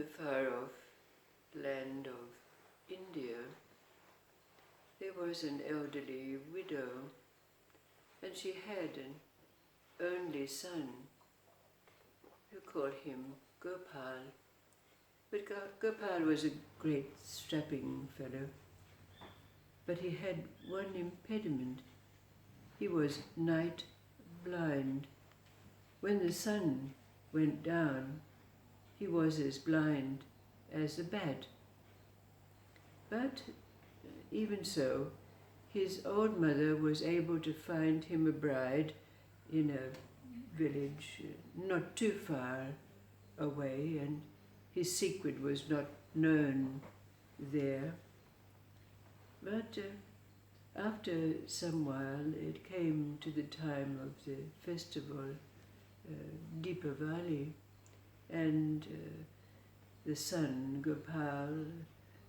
far-off land of India, there was an elderly widow, and she had an only son, who called him Gopal. But Gopal was a great strapping fellow, but he had one impediment. He was night blind. When the sun went down, he was as blind as a bat. But even so, his old mother was able to find him a bride in a village not too far away, and his secret was not known there. But after some while, it came to the time of the festival, Dipavali, and the son, Gopal,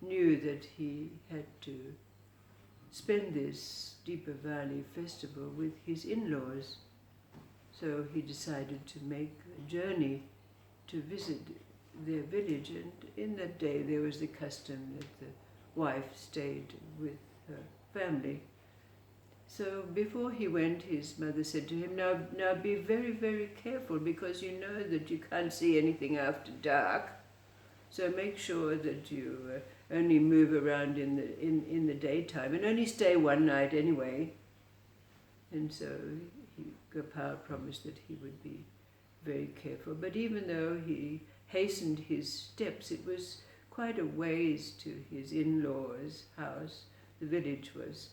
knew that he had to spend this Dipavali festival with his in-laws. So he decided to make a journey to visit their village, and in that day there was the custom that the wife stayed with her family. So before he went, his mother said to him, now be very, very careful, because you know that you can't see anything after dark. So make sure that you only move around in the daytime, and only stay one night anyway. And so Gopal promised that he would be very careful. But even though he hastened his steps, it was quite a ways to his in-laws' house. The village was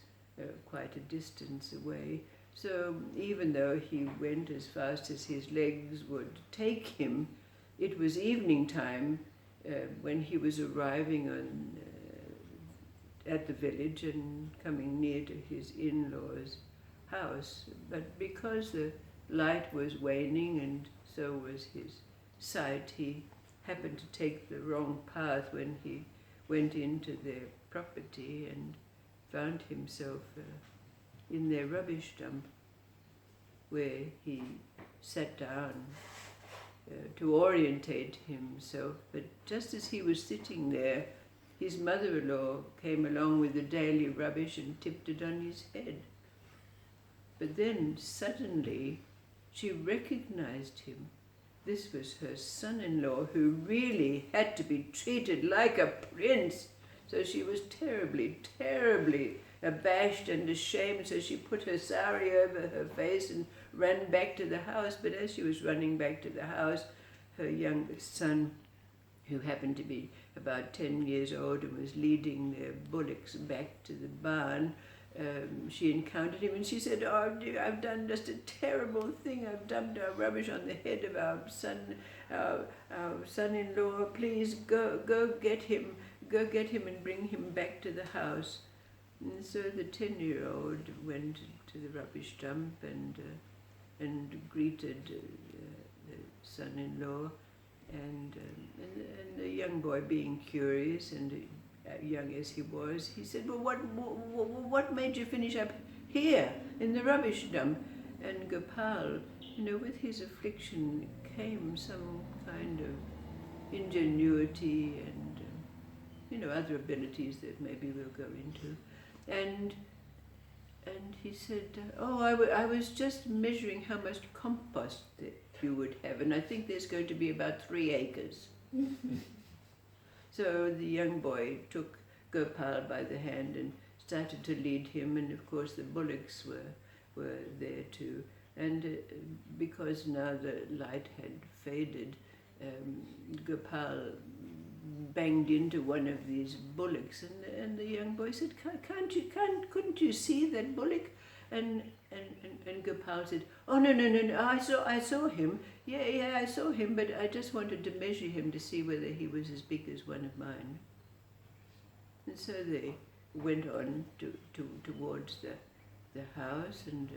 quite a distance away. So even though he went as fast as his legs would take him, it was evening time when he was arriving at the village and coming near to his in-laws' house. But because the light was waning and so was his sight, he happened to take the wrong path when he went into their property and found himself in their rubbish dump, where he sat down to orientate himself. But just as he was sitting there, his mother-in-law came along with the daily rubbish and tipped it on his head. But then suddenly she recognized him. This was her son-in-law, who really had to be treated like a prince. So she was terribly, terribly abashed and ashamed, so she put her sari over her face and ran back to the house. But as she was running back to the house, her youngest son, who happened to be about 10 years old and was leading their bullocks back to the barn, she encountered him, and she said, "Oh dear, I've done just a terrible thing. I've dumped our rubbish on the head of our son-in-law. Please go get him and bring him back to the house." And so the 10-year-old went to the rubbish dump and greeted the son-in-law, and the young boy, being curious and young as he was, he said, "Well, what made you finish up here in the rubbish dump?" And Gopal, with his affliction came some kind of ingenuity and other abilities that maybe we'll go into. And he said, I was just measuring how much compost that you would have, and I think there's going to be about 3 acres. So the young boy took Gopal by the hand and started to lead him, and of course the bullocks were there too. And because now the light had faded, Gopal banged into one of these bullocks, and the young boy said, couldn't you see that bullock? And Gopal said, "Oh, no, I saw him. Yeah, I saw him, but I just wanted to measure him to see whether he was as big as one of mine." And so they went on towards the house, and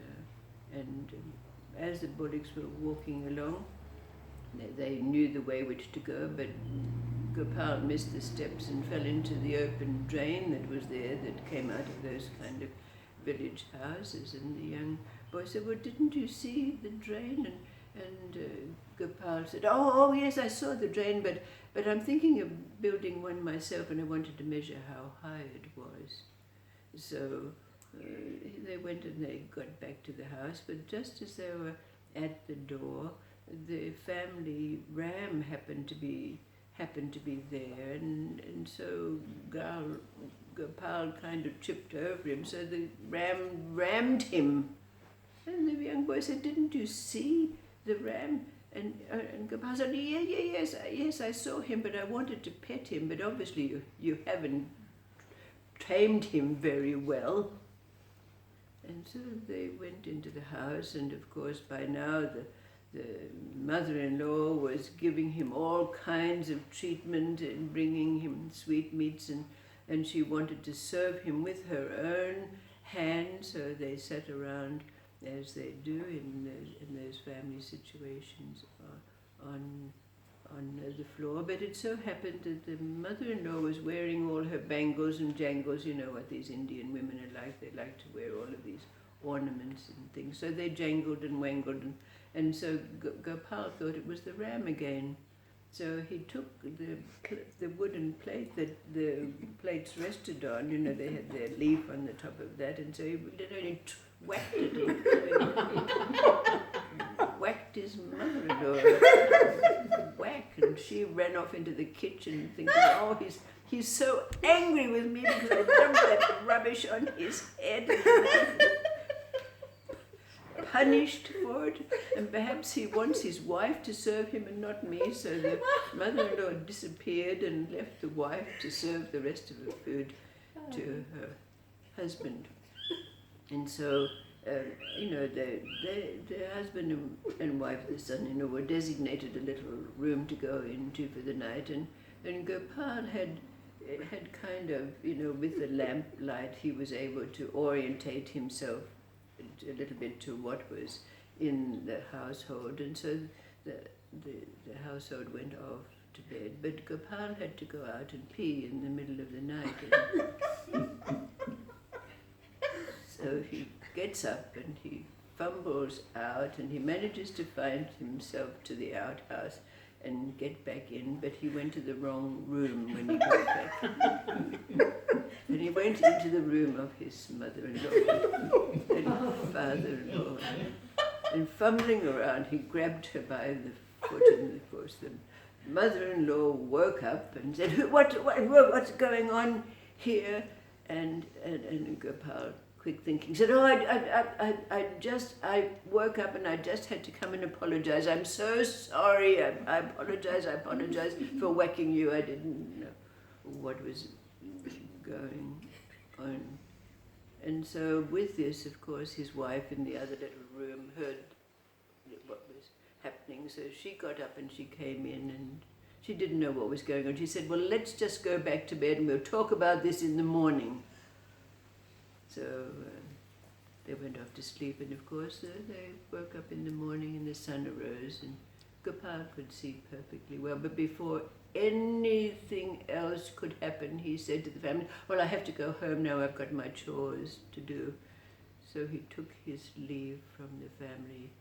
as the bullocks were walking along, they knew the way which to go, but Gopal missed the steps and fell into the open drain that was there, that came out of those kind of village houses. And the young boy said, "Well, didn't you see the drain?" And Gopal Gopal said, oh yes, I saw the drain, but I'm thinking of building one myself, and I wanted to measure how high it was. So they went and they got back to the house, but just as they were at the door, the family ram happened to be there, and so Gopal kind of tripped over him, so the ram rammed him. And the young boy said, "Didn't you see the ram?" And Gopal said, yes, I saw him, but I wanted to pet him, but obviously you haven't tamed him very well. And so they went into the house, and of course by now the mother-in-law was giving him all kinds of treatment and bringing him sweetmeats, and she wanted to serve him with her own hands. So they sat around, as they do in those family situations, on the floor. But it so happened that the mother-in-law was wearing all her bangles and jangles. You know what these Indian women are like. They like to wear all of these ornaments and things. So they jangled and wangled, and so Gopal thought it was the ram again. So he took the wooden plate that the plates rested on. You know, they had their leaf on the top of that, and so he literally whacked it and whacked his mother-in-law. Whack, and she ran off into the kitchen thinking, oh, he's so angry with me because I dumped that rubbish on his head. Punished for it, and perhaps he wants his wife to serve him and not me. So the mother-in-law disappeared and left the wife to serve the rest of the food to her husband. And so, the husband and wife, the son-in-law, were designated a little room to go into for the night, and Gopal had kind of, with the lamp light, he was able to orientate himself a little bit to what was in the household, and so the household went off to bed. But Gopal had to go out and pee in the middle of the night. So he gets up and he fumbles out, and he manages to find himself to the outhouse and get back in, but he went to the wrong room when he got back. And he went into the room of his mother-in-law and father-in-law, and fumbling around, he grabbed her by the foot, and of course the mother-in-law woke up and said, what's going on here? And Gopal, quick thinking, said, oh, I woke up and I just had to come and apologize. I'm so sorry. I apologize for whacking you. I didn't know what was going on. And so with this, of course, his wife in the other little room heard what was happening. So she got up and she came in, and she didn't know what was going on. She said, well, let's just go back to bed and we'll talk about this in the morning. So they went off to sleep, and of course they woke up in the morning and the sun arose, and Gopal could see perfectly well. But before anything else could happen, he said to the family, well, I have to go home now, I've got my chores to do. So he took his leave from the family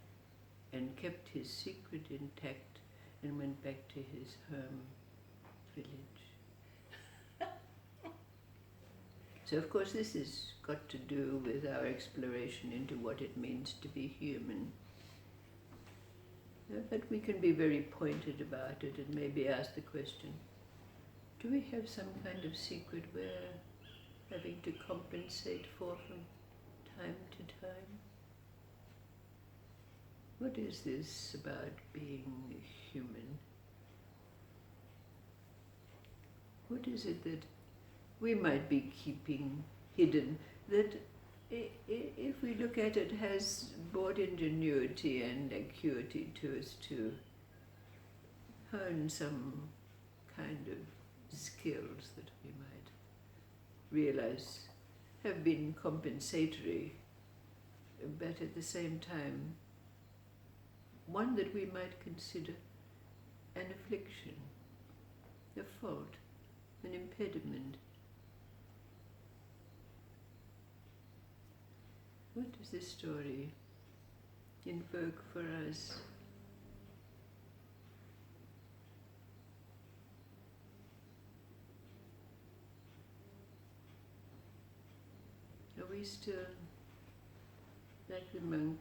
and kept his secret intact and went back to his home village. So of course this has got to do with our exploration into what it means to be human. But we can be very pointed about it and maybe ask the question, do we have some kind of secret we're having to compensate for from time to time? What is this about being human? What is it that we might be keeping hidden, that if we look at it, has brought ingenuity and acuity to us to hone some kind of skills that we might realize have been compensatory, but at the same time one that we might consider an affliction, a fault, an impediment. What does this story invoke for us? we still, like the monk,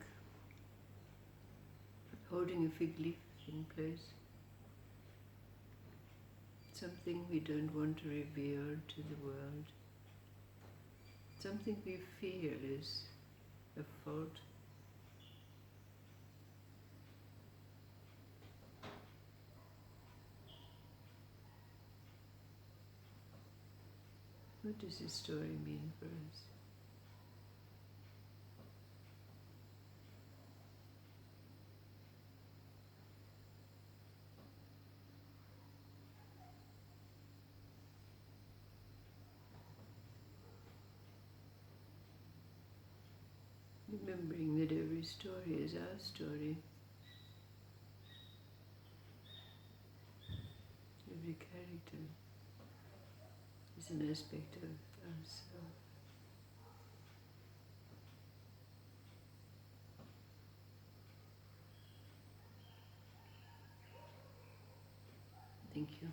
holding a fig leaf in place? Something we don't want to reveal to the world. Something we feel is a fault. What does this story mean for us? Remembering that every story is our story. Every character is an aspect of ourselves. Thank you.